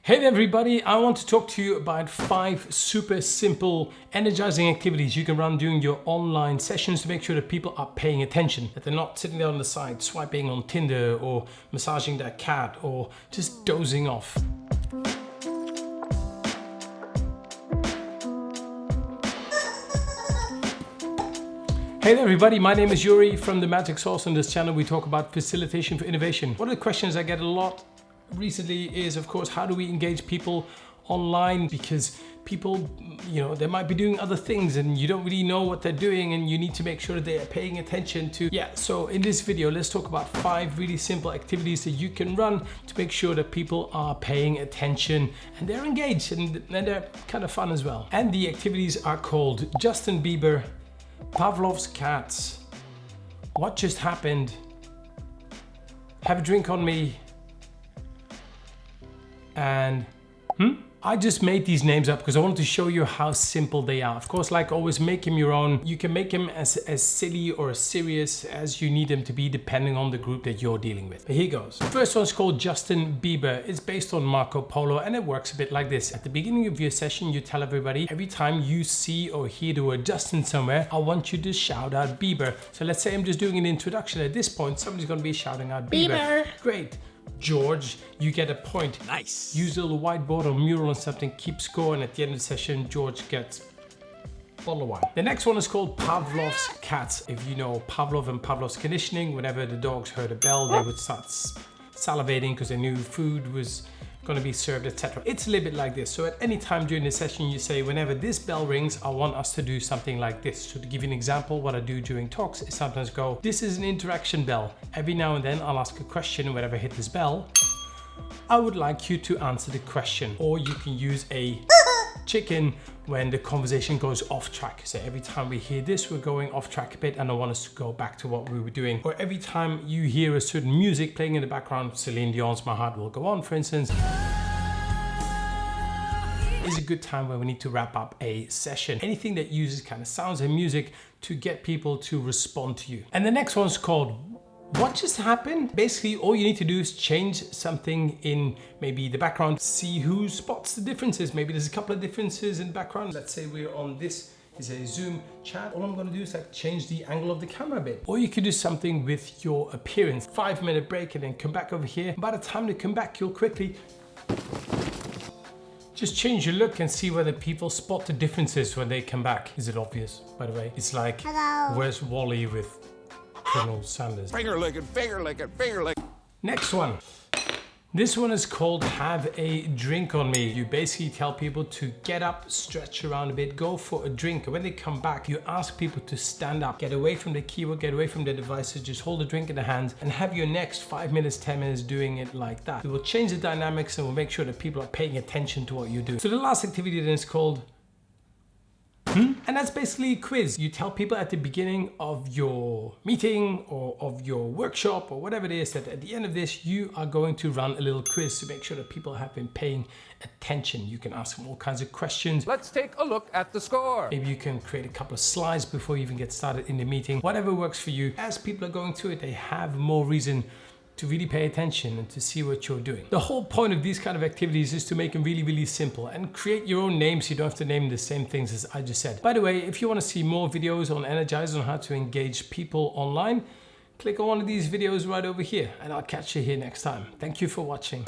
Hey there everybody, I want to talk to you about 5 super simple energizing activities you can run during your online sessions to make sure that people are paying attention, that they're not sitting there on the side swiping on Tinder or massaging their cat or just dozing off. Hey there everybody, my name is Yuri from The Magic Sauce. On this channel we talk about facilitation for innovation. One of the questions I get a lot recently is, of course, how do we engage people online? Because people, they might be doing other things and you don't really know what they're doing, and you need to make sure that they are paying attention to. So in this video, let's talk about 5 really simple activities that you can run to make sure that people are paying attention and they're engaged and they're kind of fun as well. And the activities are called Justin Bieber, Pavlov's cats, what just happened, have a drink on me, and I just made these names up because I wanted to show you how simple they are. Of course, like always, make them your own. You can make them as silly or as serious as you need them to be depending on the group that you're dealing with. But here goes. The first one's called Justin Bieber. It's based on Marco Polo and it works a bit like this. At the beginning of your session, you tell everybody, every time you see or hear the word Justin somewhere, I want you to shout out Bieber. So let's say I'm just doing an introduction. At this point, somebody's going to be shouting out Bieber. Great. George, you get a point. Nice. Use a little whiteboard or mural or something, keep score, and at the end of the session, George gets a bottle of wine. The next one is called Pavlov's cats. If you know Pavlov and Pavlov's conditioning, whenever the dogs heard a bell, they would start salivating because they knew food was going to be served, etc. It's a little bit like this. So at any time during the session, you say, whenever this bell rings, I want us to do something like this. So to give you an example, what I do during talks is sometimes go, this is an interaction bell. Every now and then I'll ask a question. Whenever I hit this bell, I would like you to answer the question. Or you can use a chicken when the conversation goes off track. So every time we hear this, we're going off track a bit and I want us to go back to what we were doing. Or every time you hear a certain music playing in the background, Celine Dion's My Heart Will Go On, for instance, is a good time when we need to wrap up a session. Anything that uses kind of sounds and music to get people to respond to you. And the next one's called What Just Happened? Basically, all you need to do is change something in maybe the background, see who spots the differences. Maybe there's a couple of differences in the background. Let's say we're on this is a Zoom chat. All I'm going to do is like change the angle of the camera a bit. Or you could do something with your appearance. 5-minute break and then come back over here. By the time they come back, you'll quickly just change your look and see whether people spot the differences when they come back. Is it obvious, by the way? It's like, hello, where's Wally with Colonel Sanders? Finger licking, finger licking, finger licking. Next one. This one is called Have a Drink on Me. You basically tell people to get up, stretch around a bit, go for a drink. And when they come back, you ask people to stand up, get away from the keyboard, get away from their devices, just hold a drink in the hands and have your next 5 minutes, 10 minutes doing it like that. It will change the dynamics and will make sure that people are paying attention to what you do. So the last activity then is called and that's basically a quiz. You tell people at the beginning of your meeting or of your workshop or whatever it is that at the end of this, you are going to run a little quiz to make sure that people have been paying attention. You can ask them all kinds of questions. Let's take a look at the score. Maybe you can create a couple of slides before you even get started in the meeting. Whatever works for you. As people are going through it, they have more reason to really pay attention and to see what you're doing. The whole point of these kind of activities is to make them really, really simple and create your own names. You don't have to name the same things as I just said. By the way, if you want to see more videos on ENERGIZER on how to engage people online, click on one of these videos right over here and I'll catch you here next time. Thank you for watching.